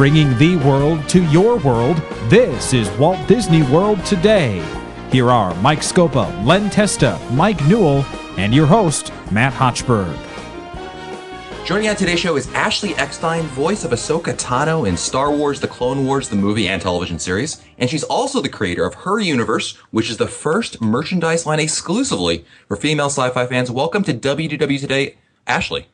bringing the world to your world. This is Walt Disney World Today. Here are Mike Scopa, Len Testa, Mike Newell, and your host, Matt Hochberg. Joining on today's show is Ashley Eckstein, voice of Ahsoka Tano in Star Wars, The Clone Wars, the movie and television series. And she's also the creator of Her Universe, which is the first merchandise line exclusively for female sci-fi fans. Welcome to WDW Today, Ashley.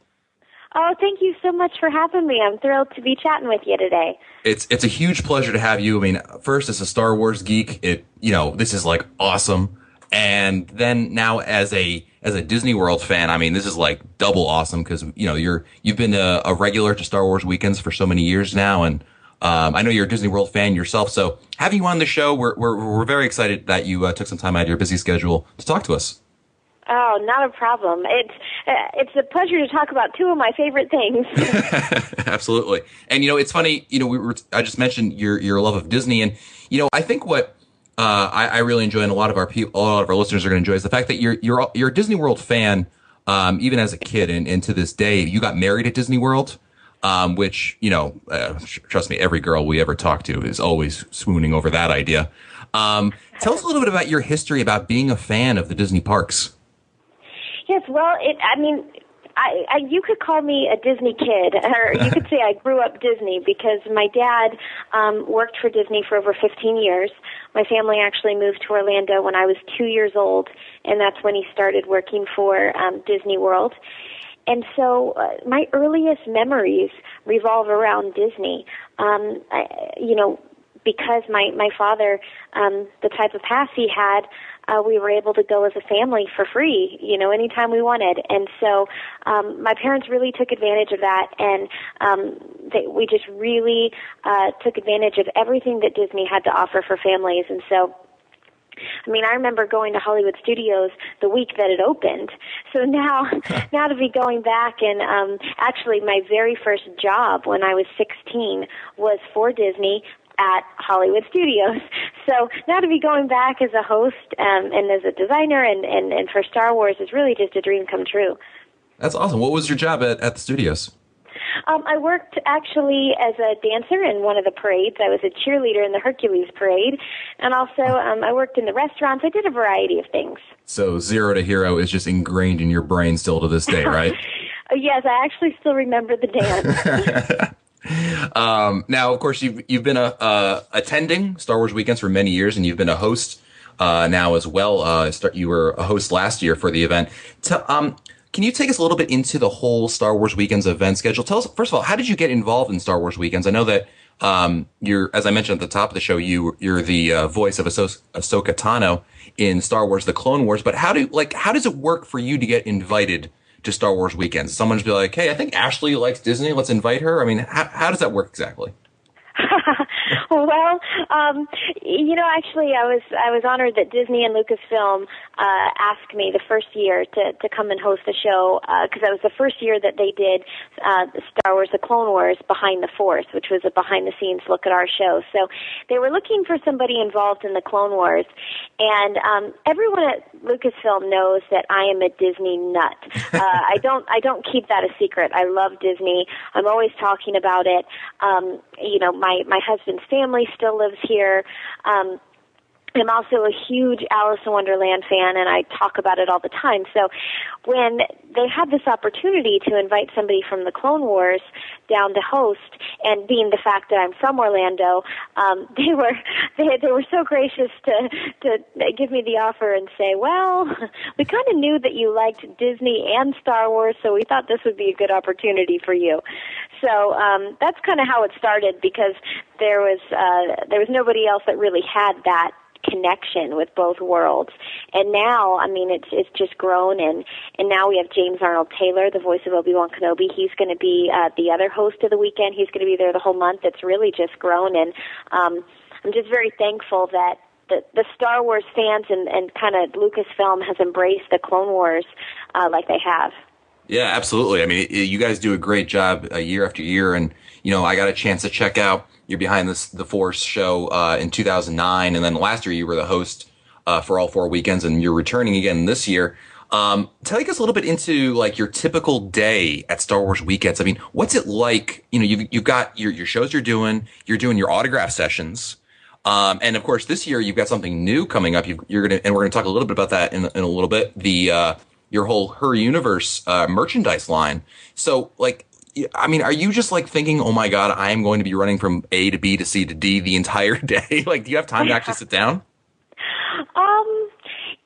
Oh, thank you so much for having me. I'm thrilled to be chatting with you today. It's a huge pleasure to have you. I mean, first as a Star Wars geek, this is like awesome. And then now as a Disney World fan, I mean, this is like double awesome because, you've been a regular to Star Wars weekends for so many years now. And I know you're a Disney World fan yourself. So having you on the show, we're very excited that you took some time out of your busy schedule to talk to us. Oh, not a problem. It's a pleasure to talk about two of my favorite things. Absolutely. And, it's funny, I just mentioned your love of Disney. And, I think what I really enjoy, and a lot of our listeners are going to enjoy, is the fact that you're a Disney World fan, even as a kid, and to this day. You got married at Disney World, which trust me, every girl we ever talk to is always swooning over that idea. Tell us a little bit about your history about being a fan of the Disney parks. Yes, well, you could call me a Disney kid, or you could say I grew up Disney because my dad worked for Disney for over 15 years. My family actually moved to Orlando when I was 2 years old, and that's when he started working for Disney World. And so my earliest memories revolve around Disney. Because my father, the type of pass he had, we were able to go as a family for free, anytime we wanted. And so my parents really took advantage of that, and we just really took advantage of everything that Disney had to offer for families. And so, I remember going to Hollywood Studios the week that it opened. So now to be going back, and actually my very first job when I was 16 was for Disney at Hollywood Studios. So now to be going back as a host and as a designer and for Star Wars is really just a dream come true. That's awesome. What was your job at the studios? I worked actually as a dancer in one of the parades. I was a cheerleader in the Hercules parade. And also I worked in the restaurants. I did a variety of things. So Zero to Hero is just ingrained in your brain still to this day, right? Yes, I actually still remember the dance. Now, of course, you've been attending Star Wars weekends for many years, and you've been a host now as well. You were a host last year for the event. Can you take us a little bit into the whole Star Wars weekends event schedule? Tell us, first of all, how did you get involved in Star Wars weekends? I know that you're, as I mentioned at the top of the show, you're the voice of Ahsoka Tano in Star Wars: The Clone Wars. But how does it work for you to get invited to Star Wars weekends? Someone's be like, hey, I think Ashley likes Disney. Let's invite her. I mean, how does that work exactly? Well, actually, I was honored that Disney and Lucasfilm asked me the first year to come and host the show because that was the first year that they did Star Wars: The Clone Wars Behind the Force, which was a behind-the-scenes look at our show. So they were looking for somebody involved in the Clone Wars, and everyone at Lucasfilm knows that I am a Disney nut. I don't keep that a secret. I love Disney. I'm always talking about it. My husband's family still lives here. I'm also a huge Alice in Wonderland fan, and I talk about it all the time. So when they had this opportunity to invite somebody from the Clone Wars down to host, and being the fact that I'm from Orlando, they were so gracious to give me the offer and say, well, we kind of knew that you liked Disney and Star Wars, so we thought this would be a good opportunity for you. So that's kind of how it started, because there was nobody else that really had that connection with both worlds. And now, it's just grown, and now we have James Arnold Taylor, the voice of Obi-Wan Kenobi. He's going to be the other host of the weekend. He's going to be there the whole month. It's really just grown, and I'm just very thankful that the Star Wars fans and kind of Lucasfilm has embraced the Clone Wars like they have. Yeah, absolutely. I mean, you guys do a great job year after year, and I got a chance to check out your Behind the Force show in 2009, and then last year you were the host for all 4 weekends, and you're returning again this year. Take us a little bit into like your typical day at Star Wars weekends. I mean, what's it like? You know, you've got your shows you're doing your autograph sessions. And of course, this year you've got something new coming up. We're gonna talk a little bit about that in a little bit. Your whole Her Universe merchandise line. So, like, I mean, are you just like thinking, oh my God, I am going to be running from A to B to C to D the entire day? Like, do you have time to actually sit down?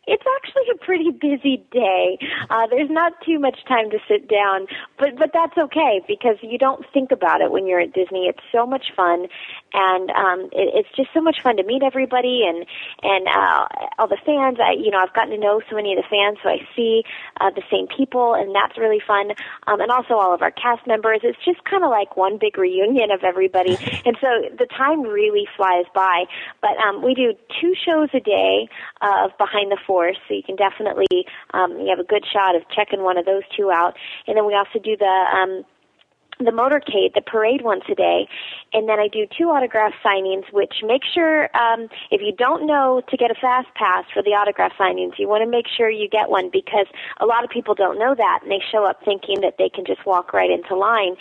It's actually a pretty busy day. There's not too much time to sit down, but that's okay because you don't think about it when you're at Disney. It's so much fun, and it's just so much fun to meet everybody and all the fans. I've gotten to know so many of the fans, so I see the same people, and that's really fun. And also all of our cast members. It's just kind of like one big reunion of everybody, and so the time really flies by. But we do 2 shows a day of Behind the Force. So you can definitely you have a good shot of checking one of those 2 out. And then we also do the motorcade, the parade once a day, and then I do 2 autograph signings, which make sure, if you don't know to get a fast pass for the autograph signings, you want to make sure you get one because a lot of people don't know that, and they show up thinking that they can just walk right into line,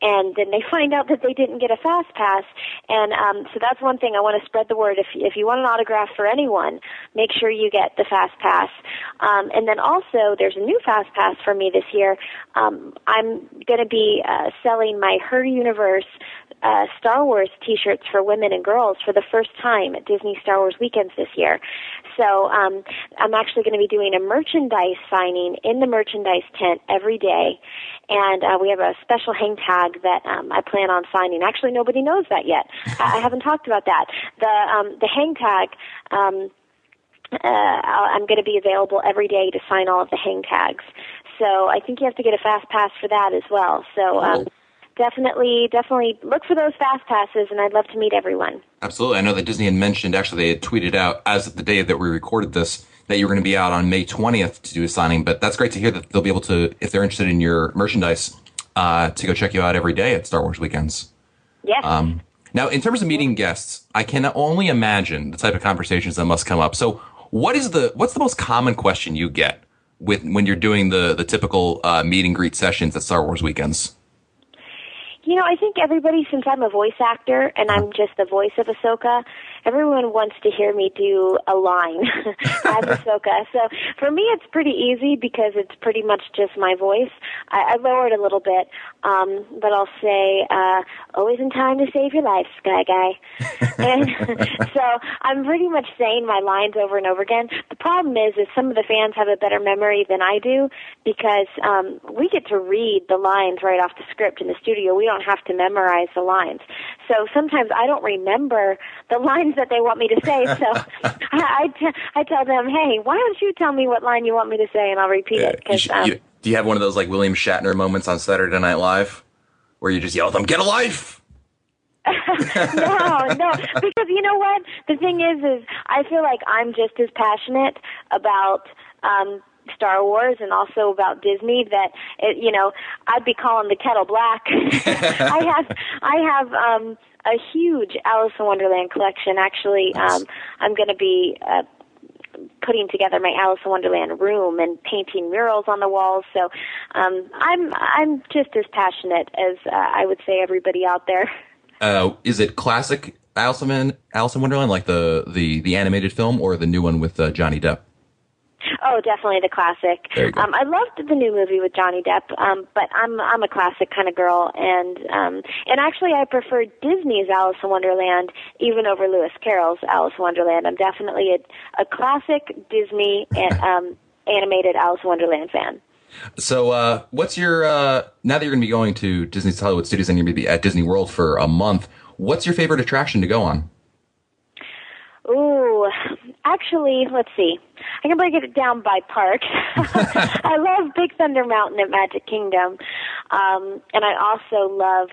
and then they find out that they didn't get a fast pass, and so that's one thing I want to spread the word. If you want an autograph for anyone, make sure you get the fast pass. And then also, there's a new fast pass for me this year. I'm going to be selling my Her Universe Star Wars T-shirts for women and girls for the first time at Disney Star Wars Weekends this year. So I'm actually going to be doing a merchandise signing in the merchandise tent every day, and we have a special hang tag that I plan on signing. Actually, nobody knows that yet. I haven't talked about that. The hang tag. I'm going to be available every day to sign all of the hang tags. So I think you have to get a fast pass for that as well. So definitely look for those fast passes, and I'd love to meet everyone. Absolutely. I know that Disney had mentioned, actually they had tweeted out as of the day that we recorded this, that you were going to be out on May 20th to do a signing. But that's great to hear that they'll be able to, if they're interested in your merchandise, to go check you out every day at Star Wars Weekends. Yes. Now, in terms of meeting guests, I can only imagine the type of conversations that must come up. So what's the most common question you get when you're doing the typical meet and greet sessions at Star Wars Weekends? You know, I think everybody, since I'm a voice actor and I'm just the voice of Ahsoka, everyone wants to hear me do a line as Ahsoka. So for me, it's pretty easy because it's pretty much just my voice. I lower it a little bit, but I'll say, always in time to save your life, Sky Guy. And so I'm pretty much saying my lines over and over again. The problem is some of the fans have a better memory than I do because we get to read the lines right off the script in the studio. We don't have to memorize the lines. So sometimes I don't remember the lines that they want me to say. So I tell them, hey, why don't you tell me what line you want me to say, and I'll repeat it. Do you have one of those like William Shatner moments on Saturday Night Live where you just yell at them, get a life? No, because you know what? The thing is I feel like I'm just as passionate about Star Wars and also about Disney that I'd be calling the kettle black. I have a huge Alice in Wonderland collection. Actually, I'm going to be putting together my Alice in Wonderland room and painting murals on the walls. So I'm just as passionate as I would say everybody out there. Is it classic Alice in Wonderland, like the animated film, or the new one with Johnny Depp? Oh, definitely the classic. There you go. I loved the new movie with Johnny Depp, but I'm a classic kind of girl, and actually I prefer Disney's Alice in Wonderland even over Lewis Carroll's Alice in Wonderland. I'm definitely a classic Disney animated Alice in Wonderland fan. So, what's your now that you're going to be going to Disney's Hollywood Studios and you're going to be at Disney World for a month? What's your favorite attraction to go on? Ooh, actually, let's see. I can break it down by parks. I love Big Thunder Mountain at Magic Kingdom, and I also love.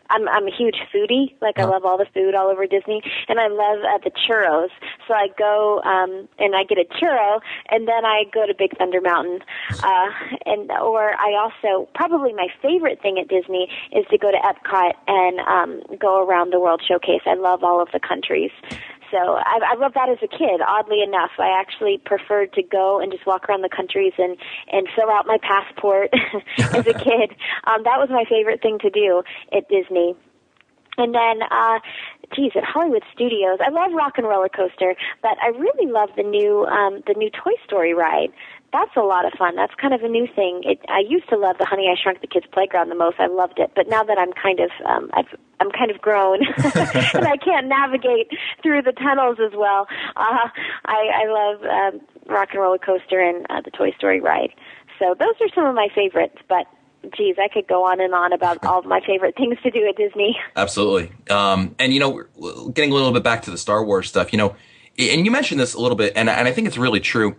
I'm a huge foodie. Like I love all the food all over Disney, and I love the churros. So I go and I get a churro, and then I go to Big Thunder Mountain. Or I also probably my favorite thing at Disney is to go to Epcot and go around the World Showcase. I love all of the countries. So I loved that as a kid. Oddly enough, I actually preferred to go and just walk around the countries and fill out my passport as a kid. That was my favorite thing to do at Disney. And then, at Hollywood Studios, I love Rock and Roller Coaster, but I really love the new Toy Story ride. That's a lot of fun. That's kind of a new thing. I used to love the Honey, I Shrunk the Kids Playground the most. I loved it, but now that I'm kind of I'm kind of grown and I can't navigate through the tunnels as well. I love Rock and Roller Coaster and the Toy Story ride. So those are some of my favorites, but geez, I could go on and on about all of my favorite things to do at Disney. Absolutely. And, getting a little bit back to the Star Wars stuff, and you mentioned this a little bit, and I think it's really true.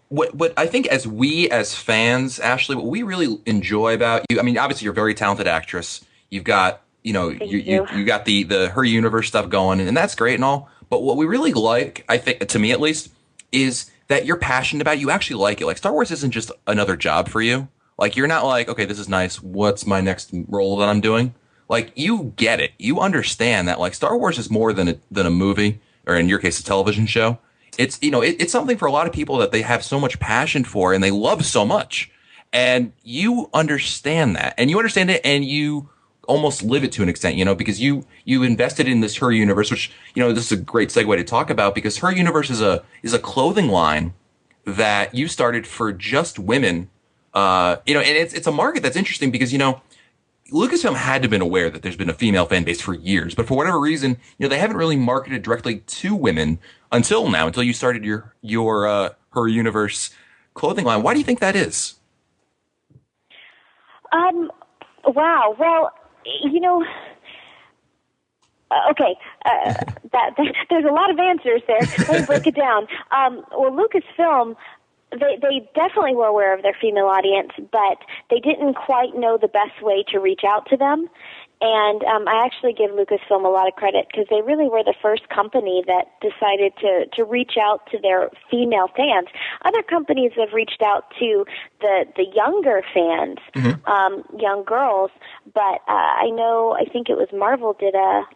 What I think as fans, Ashley, what we really enjoy about you, I mean, obviously you're a very talented actress. You've got, you got the Her Universe stuff going, and that's great and all. But what we really like, I think, to me at least, is that you're passionate about it. You actually like it. Like, Star Wars isn't just another job for you. Like, you're not like, okay, this is nice. What's my next role that I'm doing? Like, you get it. You understand that, like, Star Wars is more than a movie, or in your case, a television show. It's, it's something for a lot of people that they have so much passion for and they love so much. And you understand that. And you understand it, and you almost live it to an extent, because you invested in this Her Universe, which, this is a great segue to talk about, because Her Universe is a clothing line that you started for just women. And it's a market that's interesting because, Lucasfilm had to have been aware that there's been a female fan base for years, but for whatever reason, they haven't really marketed directly to women until now, until you started your Her Universe clothing line. Why do you think that is? Wow. Well, okay. There's a lot of answers there. Let me break it down. Well, Lucasfilm, They definitely were aware of their female audience, but they didn't quite know the best way to reach out to them. And I actually give Lucasfilm a lot of credit because they really were the first company that decided to reach out to their female fans. Other companies have reached out to the younger fans, young girls, but I think it was Marvel did was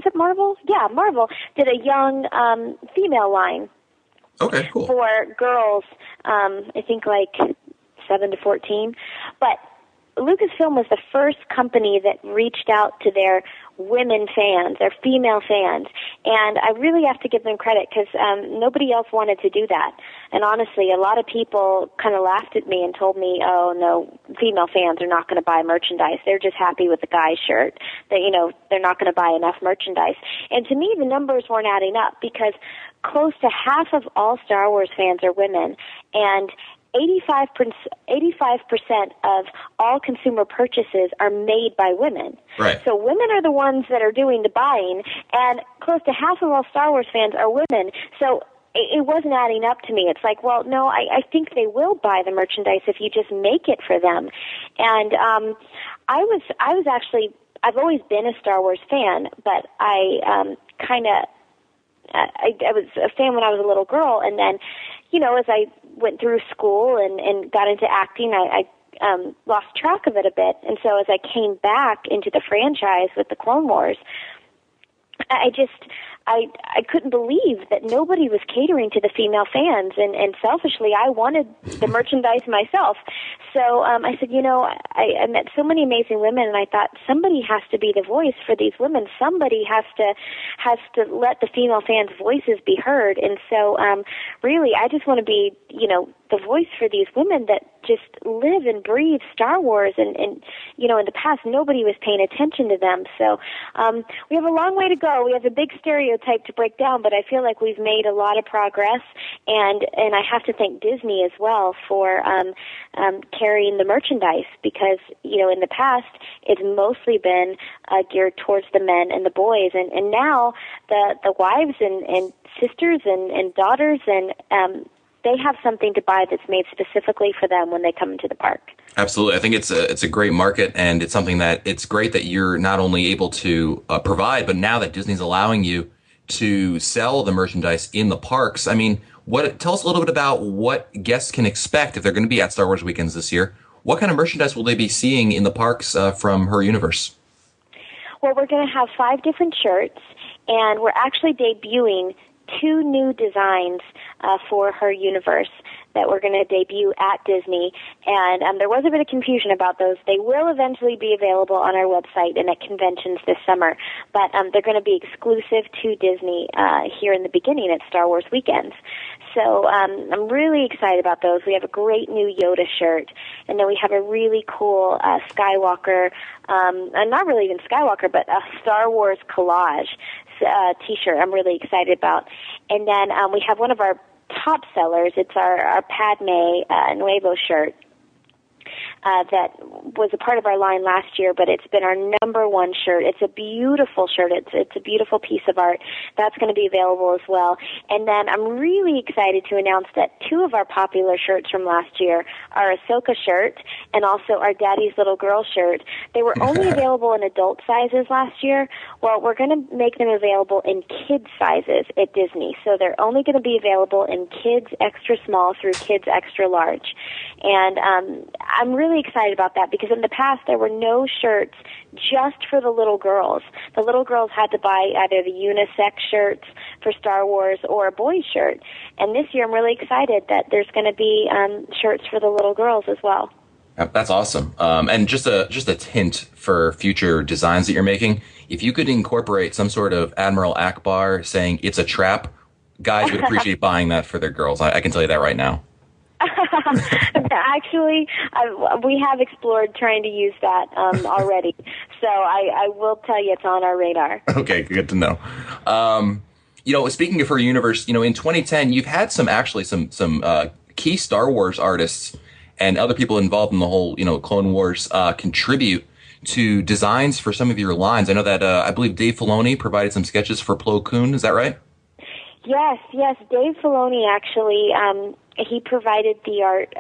it Marvel? Yeah, Marvel did a young female line. Okay, cool. For girls, I think like 7 to 14. But Lucasfilm was the first company that reached out to their women fans, their female fans. And I really have to give them credit because nobody else wanted to do that. And honestly, a lot of people kind of laughed at me and told me, oh, no, female fans are not going to buy merchandise. They're just happy with the guy's shirt. That, they're not going to buy enough merchandise. And to me, the numbers weren't adding up because close to half of all Star Wars fans are women, and 85% of all consumer purchases are made by women. Right. So women are the ones that are doing the buying, and close to half of all Star Wars fans are women. So it wasn't adding up to me. It's like, well, no, I think they will buy the merchandise if you just make it for them. And I was actually, I've always been a Star Wars fan, but I was a fan when I was a little girl, and then, as I went through school and got into acting, I lost track of it a bit. And so as I came back into the franchise with the Clone Wars, I couldn't believe that nobody was catering to the female fans, and selfishly, I wanted the merchandise myself. So I said, I met so many amazing women, and I thought somebody has to be the voice for these women. Somebody has to let the female fans' voices be heard. And so, really, I just want to be, the voice for these women that just live and breathe Star Wars, and in the past nobody was paying attention to them. So we have a long way to go. We have a big stereotype to break down, but I feel like we've made a lot of progress, and I have to thank Disney as well for carrying the merchandise, because in the past it's mostly been geared towards the men and the boys, and now the wives and sisters and daughters and they have something to buy that's made specifically for them when they come into the park. Absolutely. I think it's a great market, and it's something that it's great that you're not only able to provide, but now that Disney's allowing you to sell the merchandise in the parks. I mean, tell us a little bit about what guests can expect if they're going to be at Star Wars Weekends this year. What kind of merchandise will they be seeing in the parks from Her Universe? Well, we're going to have 5 different shirts, and we're actually debuting 2 new designs for her universe that we're going to debut at Disney. And there was a bit of confusion about those. They will eventually be available on our website and at conventions this summer, but they're going to be exclusive to Disney here in the beginning at Star Wars weekends. So I'm really excited about those. We have a great new Yoda shirt, and then we have a really cool Skywalker, not really even Skywalker, but a Star Wars collage T-shirt I'm really excited about. And then we have one of our top sellers. It's our Padme Nuevo shirt. That was a part of our line last year, but it's been our number 1 shirt. It's a beautiful shirt. It's a beautiful piece of art. That's going to be available as well. And then I'm really excited to announce that 2 of our popular shirts from last year, our Ahsoka shirt and also our Daddy's Little Girl shirt, they were only available in adult sizes last year. Well, we're going to make them available in kids sizes at Disney. So they're only going to be available in kids extra small through kids extra large. And I'm really excited about that because in the past there were no shirts just for the little girls. The little girls had to buy either the unisex shirts for Star Wars or a boys shirt. And this year I'm really excited that there's going to be shirts for the little girls as well. That's awesome. And just a hint for future designs that you're making. If you could incorporate some sort of Admiral Akbar saying it's a trap, guys would appreciate buying that for their girls. I can tell you that right now. Actually, we have explored trying to use that already. So I will tell you it's on our radar. Okay, good to know. Speaking of her universe, in 2010, you've had some key Star Wars artists and other people involved in the whole, Clone Wars contribute to designs for some of your lines. I know that I believe Dave Filoni provided some sketches for Plo Koon. Is that right? Yes. Dave Filoni actually, he provided the art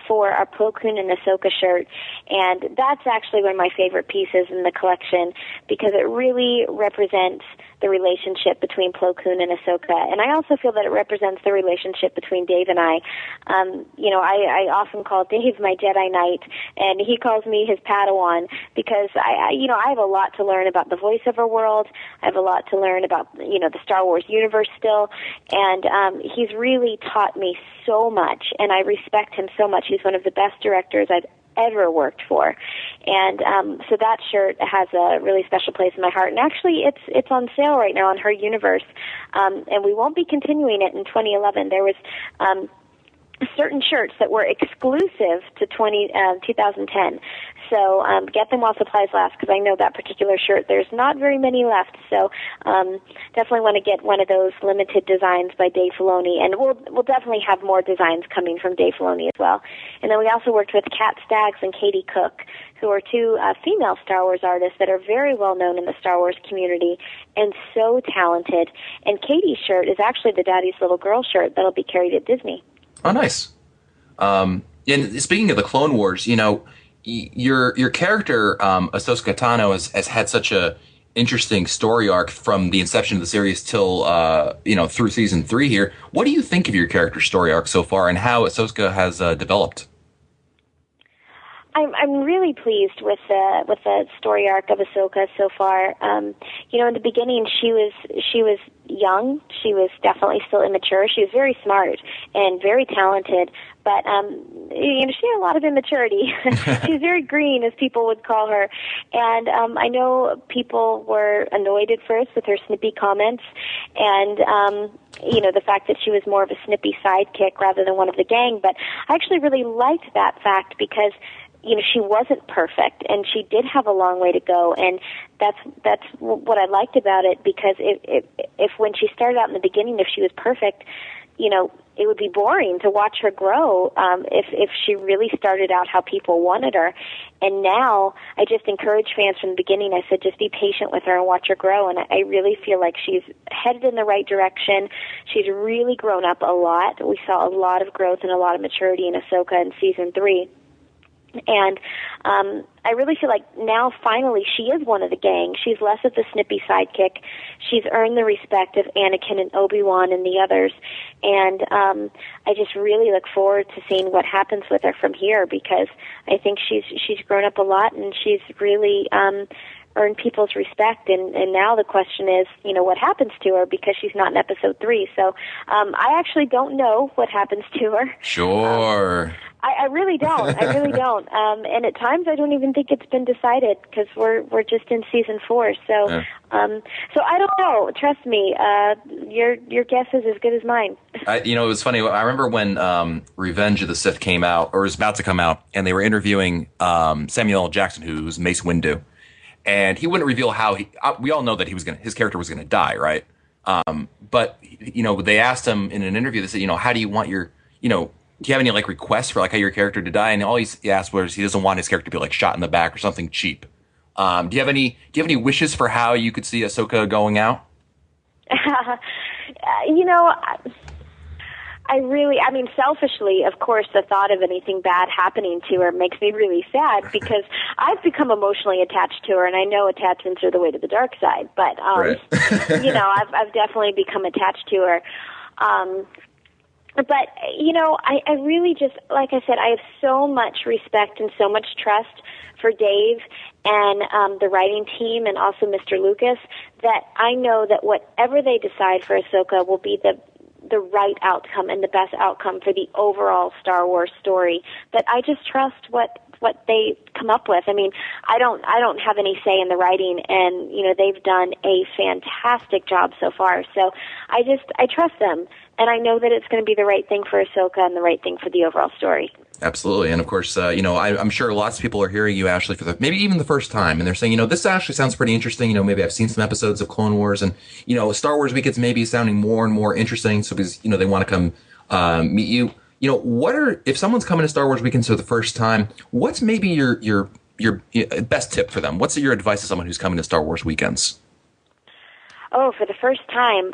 for our Plo Koon and Ahsoka shirt, and that's actually one of my favorite pieces in the collection because it really represents the relationship between Plo Koon and Ahsoka, and I also feel that it represents the relationship between Dave and I. I often call Dave my Jedi Knight, and he calls me his Padawan because I have a lot to learn about the voiceover world. I have a lot to learn about the Star Wars universe still, and he's really taught me so much, and I respect him so much. He's one of the best directors I've ever worked for, and so that shirt has a really special place in my heart. And actually, it's on sale right now on Her Universe, and we won't be continuing it in 2011. There was certain shirts that were exclusive to 2010. So get them while supplies last, because I know that particular shirt, there's not very many left. So definitely want to get one of those limited designs by Dave Filoni. And we'll definitely have more designs coming from Dave Filoni as well. And then we also worked with Kat Staggs and Katie Cook, who are 2 female Star Wars artists that are very well known in the Star Wars community and so talented. And Katie's shirt is actually the Daddy's Little Girl shirt that'll be carried at Disney. Oh, nice. And speaking of the Clone Wars, your character, Ahsoka Tano, has had such a interesting story arc from the inception of the series till, through season 3 here. What do you think of your character's story arc so far and how Ahsoka has developed? I'm really pleased with the story arc of Ahsoka so far. In the beginning, she was young. She was definitely still immature. She was very smart and very talented, but she had a lot of immaturity. She was very green, as people would call her, and I know people were annoyed at first with her snippy comments, and the fact that she was more of a snippy sidekick rather than one of the gang. But I actually really liked that fact because she wasn't perfect, and she did have a long way to go, and that's what I liked about it, because if when she started out in the beginning, if she was perfect, it would be boring to watch her grow if she really started out how people wanted her. And now I just encourage fans from the beginning. I said, just be patient with her and watch her grow, and I really feel like she's headed in the right direction. She's really grown up a lot. We saw a lot of growth and a lot of maturity in Ahsoka in season 3. And I really feel like now, finally, she is one of the gang. She's less of the snippy sidekick. She's earned the respect of Anakin and Obi-Wan and the others. And I just really look forward to seeing what happens with her from here, because I think she's grown up a lot, and she's really earn people's respect, and now the question is, what happens to her, because she's not in episode 3. So I actually don't know what happens to her. Sure. I really don't. I really don't. And at times I don't even think it's been decided, because we're just in season 4. So so I don't know. Trust me. Your guess is as good as mine. It was funny. I remember when Revenge of the Sith came out, or was about to come out, and they were interviewing Samuel L. Jackson, who's Mace Windu, and he wouldn't reveal how we all know that his character was gonna die, right? But they asked him in an interview. They said, how do you want your, do you have any requests for how your character to die? And all he asked was he doesn't want his character to be shot in the back or something cheap. Do you have any wishes for how you could see Ahsoka going out? Selfishly, of course, the thought of anything bad happening to her makes me really sad, because I've become emotionally attached to her, and I know attachments are the way to the dark side, but, right. I've definitely become attached to her. But, I really just, like I said, I have so much respect and so much trust for Dave and the writing team, and also Mr. Lucas, that I know that whatever they decide for Ahsoka will be the right outcome and the best outcome for the overall Star Wars story. But I just trust what they come up with. I don't have any say in the writing, and they've done a fantastic job so far. So I trust them, and I know that it's going to be the right thing for Ahsoka and the right thing for the overall story. Absolutely. And of course, I'm sure lots of people are hearing you, Ashley, for maybe even the first time, and they're saying, this actually sounds pretty interesting. Maybe I've seen some episodes of Clone Wars, and, Star Wars Weekend's maybe sounding more and more interesting. So because, they want to come meet you. If someone's coming to Star Wars Weekends for the first time, what's maybe your best tip for them? What's your advice to someone who's coming to Star Wars Weekends? Oh, for the first time,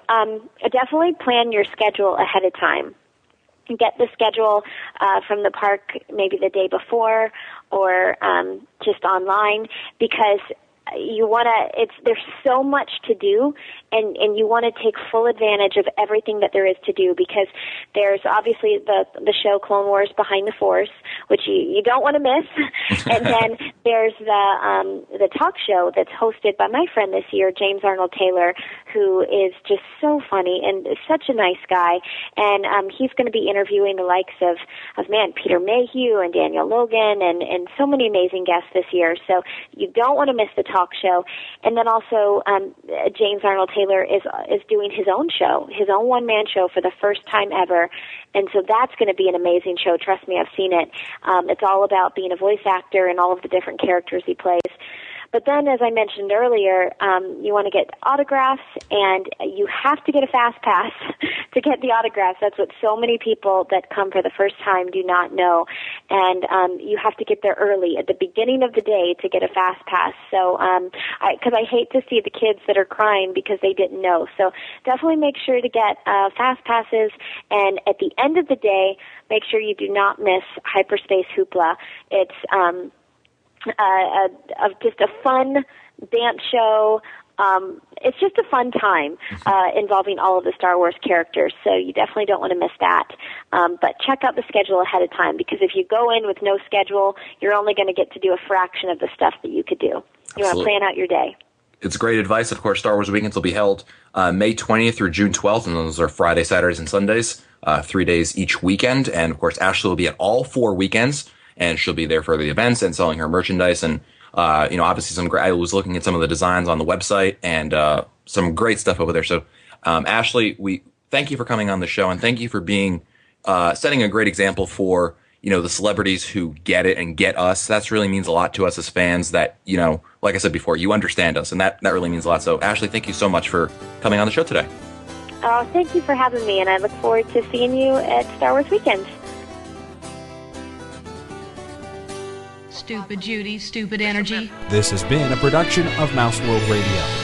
definitely plan your schedule ahead of time. Get the schedule from the park maybe the day before, or just online, because there's so much to do, and you want to take full advantage of everything that there is to do, because there's obviously the show Clone Wars Behind the Force, which you don't want to miss, and then there's the talk show that's hosted by my friend this year, James Arnold Taylor, who is just so funny and such a nice guy, and he's going to be interviewing the likes of Peter Mayhew and Daniel Logan and so many amazing guests this year. So you don't want to miss the talk show. And then also James Arnold Taylor is doing his own show, his own one-man show for the first time ever. And so that's going to be an amazing show. Trust me, I've seen it. It's all about being a voice actor and all of the different characters he plays. But then, as I mentioned earlier, you want to get autographs, and you have to get a fast pass to get the autographs. That's what so many people that come for the first time do not know. And you have to get there early at the beginning of the day to get a fast pass. So, because I hate to see the kids that are crying because they didn't know. So definitely make sure to get fast passes. And at the end of the day, make sure you do not miss Hyperspace Hoopla. It's just a fun dance show. It's just a fun time involving all of the Star Wars characters, so you definitely don't want to miss that. But check out the schedule ahead of time, because if you go in with no schedule, you're only going to get to do a fraction of the stuff that you could do. You want to plan out your day. It's great advice. Of course, Star Wars Weekends will be held May 20th through June 12th, and those are Friday, Saturdays, and Sundays, 3 days each weekend. And, of course, Ashley will be at all 4 weekends, and she'll be there for the events and selling her merchandise. And, obviously I was looking at some of the designs on the website, and some great stuff over there. So, Ashley, we thank you for coming on the show, and thank you for being setting a great example for, the celebrities who get it and get us. That really means a lot to us as fans, that, like I said before, you understand us, and that really means a lot. So, Ashley, thank you so much for coming on the show today. Oh, thank you for having me, and I look forward to seeing you at Star Wars Weekends. Stupid Judy, stupid energy. This has been a production of Mouse World Radio.